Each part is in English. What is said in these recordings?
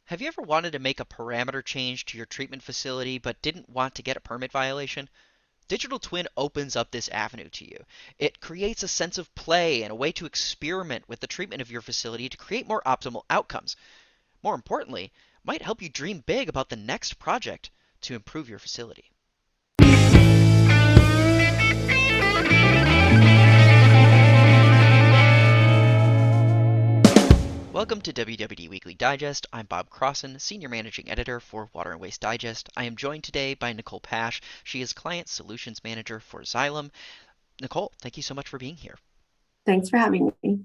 Have you ever wanted to make a parameter change to your treatment facility but didn't want to get a permit violation? Digital Twin opens up this avenue to you. It creates a sense of play and a way to experiment with the treatment of your facility to create more optimal outcomes. More importantly, might help you dream big about the next project to improve your facility. Welcome to WWD Weekly Digest. I'm Bob Crossan, Senior Managing Editor for Water and Waste Digest. I am joined today by Nicole Pasch. She is Client Solutions Manager for Xylem. Nicole, thank you so much for being here. Thanks for having me.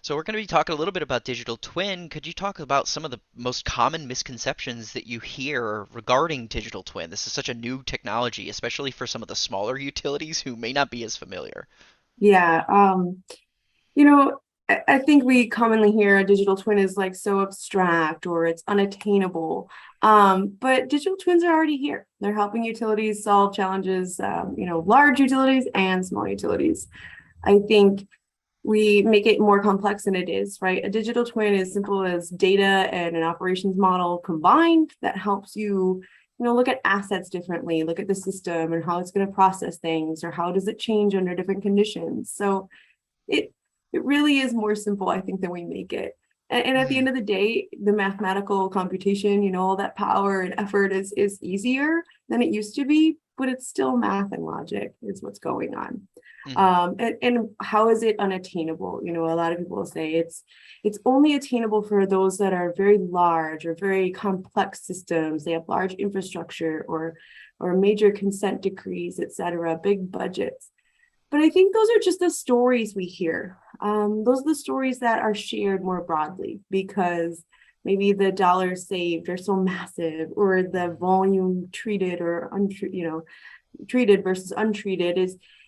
So we're going to be talking a little bit about digital twin. Could you talk about some of the most common misconceptions that you hear regarding digital twin? This is such a new technology, especially for some of the smaller utilities who may not be as familiar. Yeah, you know, I think we commonly hear a digital twin is like so abstract or it's unattainable. But digital twins are already here. They're helping utilities solve challenges, large utilities and small utilities. I think we make it more complex than it is, right? A digital twin is simple as data and an operations model combined that helps you look at assets differently, look at the system and how it's going to process things, or how does it change under different conditions. So it it really is more simple, I think, than we make it. And at the Hmm. end of the day, the mathematical computation, all that power and effort is easier than it used to be, but it's still math and logic is what's going on. Hmm. And how is it unattainable? A lot of people will say it's only attainable for those that are very large or very complex systems. They have large infrastructure or major consent decrees, et cetera, big budgets. But I think those are just the stories we hear. Those are the stories that are shared more broadly because maybe the dollars saved are so massive, or the volume treated or treated versus untreated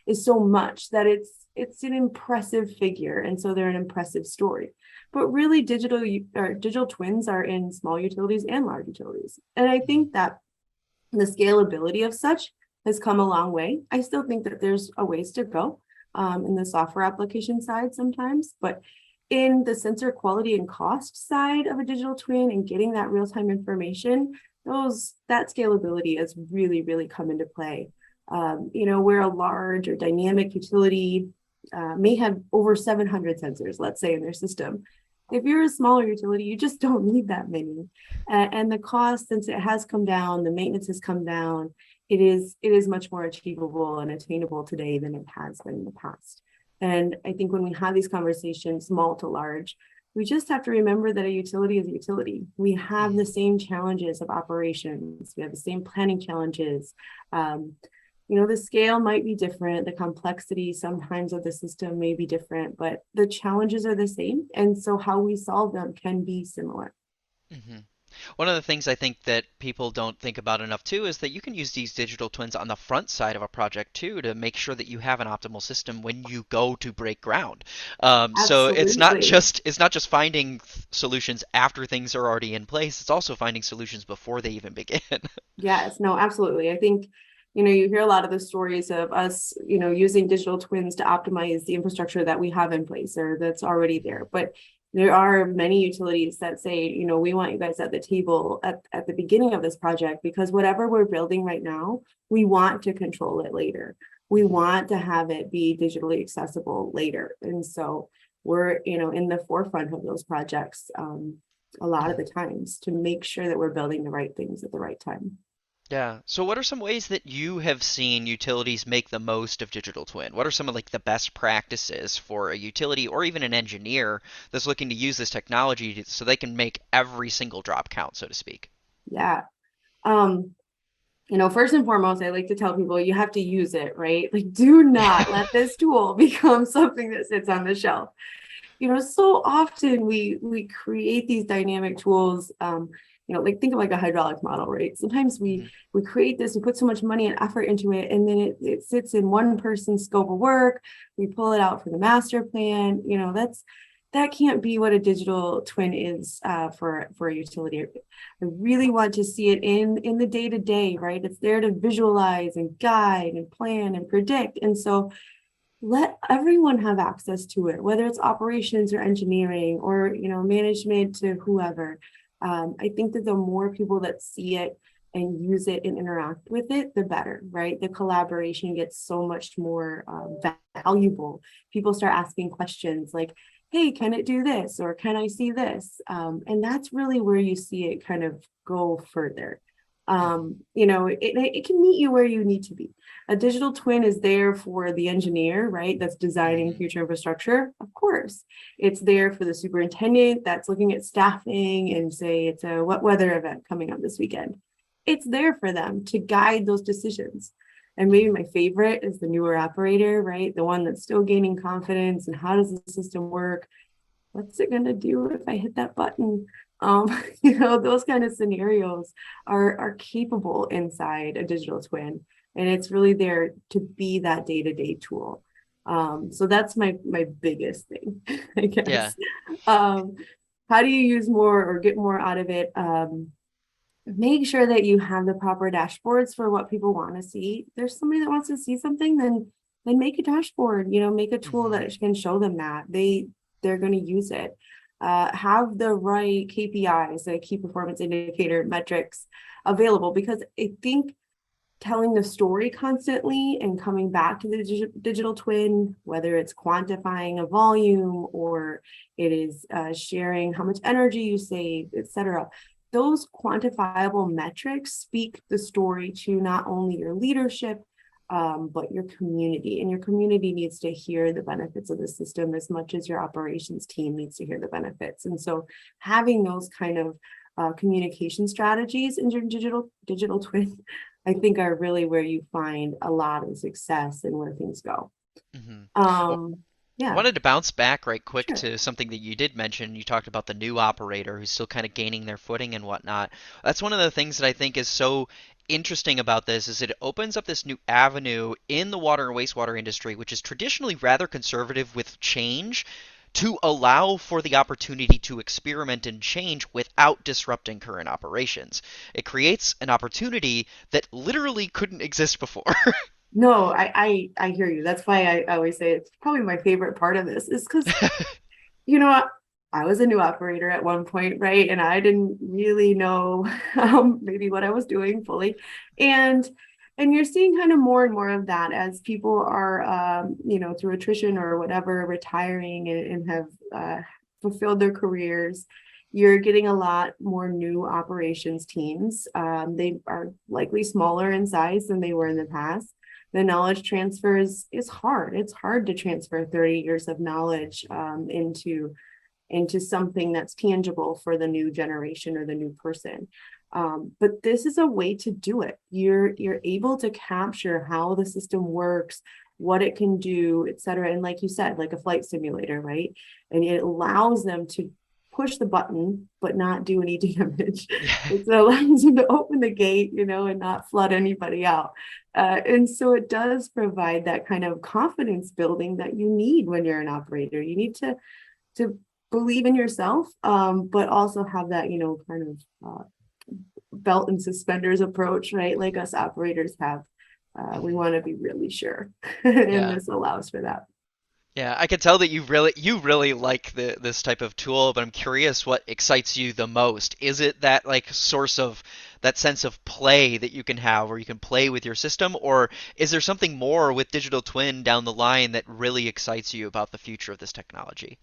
is so much that it's an impressive figure, and so they're an impressive story. But really, digital twins are in small utilities and large utilities, and I Hmm. think that the scalability of such has come a long way. I still think that there's a ways to go in the software application side sometimes, but in the sensor quality and cost side of a digital twin and getting that real-time information, that scalability has really, really come into play. Where a large or dynamic utility may have over 700 sensors, let's say, in their system. If you're a smaller utility, you just don't need that many. And the cost, since it has come down, the maintenance has come down, it is much more achievable and attainable today than it has been in the past. And I think when we have these conversations, small to large, we just have to remember that a utility is a utility. We have Hmm. the same challenges of operations. We have the same planning challenges. The scale might be different. The complexity sometimes of the system may be different, but the challenges are the same. And so how we solve them can be similar. Hmm. One of the things I think that people don't think about enough too is that you can use these digital twins on the front side of a project too to make sure that you have an optimal system when you go to break ground. So Absolutely. it's not just finding solutions after things are already in place. It's also finding solutions before they even begin. Yes, no, absolutely. I think, you hear a lot of the stories of us, using digital twins to optimize the infrastructure that we have in place or that's already there. But there are many utilities that say, we want you guys at the table at the beginning of this project because whatever we're building right now, we want to control it later. We want to have it be digitally accessible later. And so we're, in the forefront of those projects a lot of the times to make sure that we're building the right things at the right time. Yeah. So what are some ways that you have seen utilities make the most of digital twin? What are some of like the best practices for a utility or even an engineer that's looking to use this so they can make every single drop count, so to speak? Yeah. Um, First and foremost, I like to tell people you have to use it, right? Like, do not let this tool become something that sits on the shelf. So often we create these dynamic tools, like think of like a hydraulic model, right? Sometimes we Mhm. we create this, we put so much money and effort into it, and then it sits in one person's scope of work. We pull it out for the master plan. That can't be what a digital twin is for a utility. I really want to see it in the day to day, right? It's there to visualize and guide and plan and predict. And so let everyone have access to it, whether it's operations or engineering or management to whoever. I think that the more people that see it and use it and interact with it, the better, right? The collaboration gets so much more valuable. People start asking questions like, hey, can it do this? Or can I see this? And that's really where you see it kind of go further. It can meet you where you need to be. A digital twin is there for the engineer, right? That's designing Hmm. future infrastructure. Of course, it's there for the superintendent that's looking at staffing and say it's a wet weather event coming up this weekend. It's there for them to guide those decisions. And maybe my favorite is the newer operator, right? The one that's still gaining confidence and how does the system work? What's it going to do if I hit that button? Those kind of scenarios are capable inside a digital twin. And it's really there to be that day-to-day tool. So that's my biggest thing, I Yeah. guess. Um, how do you use more or get more out of it? Make sure that you have the proper dashboards for what people want to see. If there's somebody that wants to see something, then make a dashboard, make a tool Hmm. that can show them that they're going to use it. Have the right KPIs, the key performance indicator metrics available, because I think telling the story constantly and coming back to the digital twin, whether it's quantifying a volume or it is sharing how much energy you save, etc. Those quantifiable metrics speak the story to not only your leadership, but your community. And your community needs to hear the benefits of the system as much as your operations team needs to hear the benefits. And so having those kind of communication strategies in your digital twin, I think are really where you find a lot of success and where things go. Hmm. Well, Um, I yeah, wanted to bounce back right quick sure. to something that you did mention. You talked about the new operator who's still kind of gaining their footing and whatnot. That's one of the things that I think is so interesting about this is it opens up this new avenue in the water and wastewater industry, which is traditionally rather conservative with change, to allow for the opportunity to experiment and change without disrupting current operations. It creates an opportunity that literally couldn't exist before. No, I hear you. That's why I always say it's probably my favorite part of this is because you know what? I was a new operator at one point, right? And I didn't really know maybe what I was doing fully. And and you're seeing kind of more and more of that as people are through attrition or whatever, retiring and have fulfilled their careers. You're getting a lot more new operations teams. They are likely smaller in size than they were in the past. The knowledge transfer is hard. It's hard to transfer 30 years of knowledge into something that's tangible for the new generation or the new person. But this is a way to do it. You're able to capture how the system works, what it can do, et cetera. And like you said, like a flight simulator, right? And it allows them to push the button but not do any damage. Yeah. It allows them to open the gate, and not flood anybody out. And so it does provide that kind of confidence building that you need when you're an operator. You need to believe in yourself, but also have that, kind of belt and suspenders approach, right? Like us operators have. We Mhm. want to be really sure, and Yeah. this allows for that. Yeah, I can tell that you really like this type of tool, but I'm curious what excites you the most. Is it that like source of that sense of play that you can have where you can play with your system, or is there something more with digital twin down the line that really excites you about the future of this technology?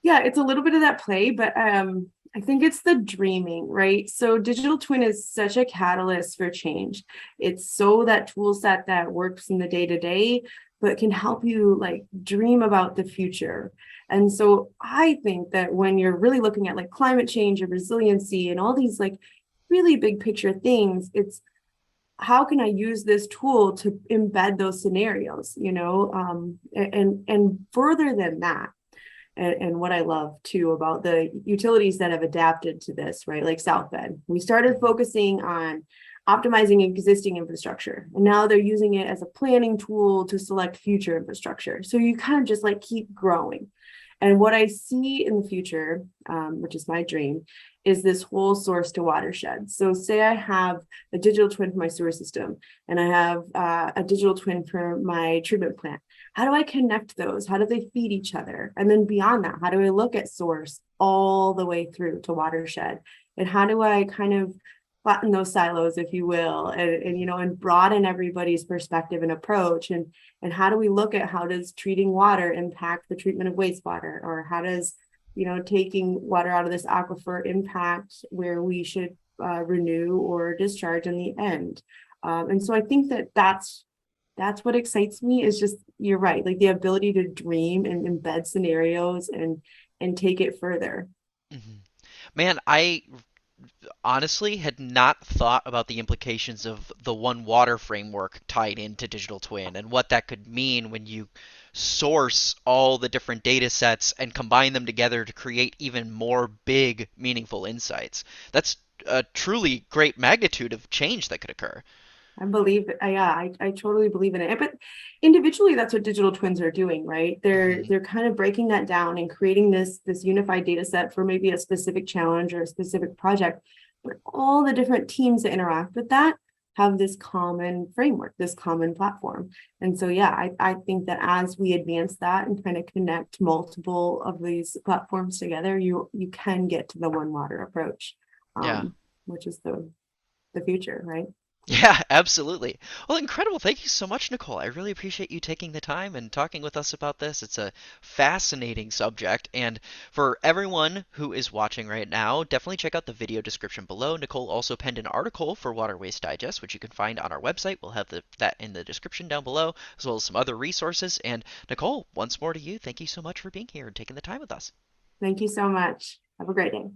Yeah, it's a little bit of that play, but I think it's the dreaming, right? So digital twin is such a catalyst for change. It's so that tool set that works in the day to day, but can help you like dream about the future. And so I think that when you're really looking at like climate change and resiliency and all these like really big picture things, it's how can I use this tool to embed those scenarios, and further than that, and what I love too about the utilities that have adapted to this, right? Like South Bend, we started Mhm. focusing on optimizing existing infrastructure, and now they're using it as a planning tool to select future infrastructure. So you kind of just like keep growing. And what I see in the future, which is my dream, is this whole source to watershed. So, say I have a digital twin for my sewer system, and I have a digital twin for my treatment plant. How do I connect those? How do they feed each other? And then beyond that, how do I look at source all the way through to watershed and how do I kind of flatten those silos, if you will, and you know, and broaden everybody's perspective and approach, and how do we look at how does treating water impact the treatment of wastewater, or how does, you know, taking water out of this aquifer impact where we should renew or discharge in the end. And so I think that that's what excites me, is just, you're right, like the ability to dream and embed scenarios and take it further. Mhm. Man, I honestly had not thought about the implications of the One Water framework tied into digital twin and what that could mean when you source all the different data sets and combine them together to create even more big, meaningful insights. That's a truly great magnitude of change that could occur. I believe, yeah, I totally believe in it. But individually, that's what digital twins are doing, right? They're Hmm. they're kind of breaking that down and creating this unified data set for maybe a specific challenge or a specific project. But all the different teams that interact with that have this common framework, this common platform. And so, yeah, I think that as we advance that and kind of connect multiple of these platforms together, you can get to the one water approach, Yeah. which is the future, right? Yeah, absolutely. Well, incredible. Thank you so much, Nicole. I really appreciate you taking the time and talking with us about this. It's a fascinating subject. And for everyone who is watching right now, definitely check out the video description below. Nicole also penned an article for Water Waste Digest, which you can find on our website. We'll have that in the description down below, as well as some other resources. And Nicole, once more to you, thank you so much for being here and taking the time with us. Thank you so much. Have a great day.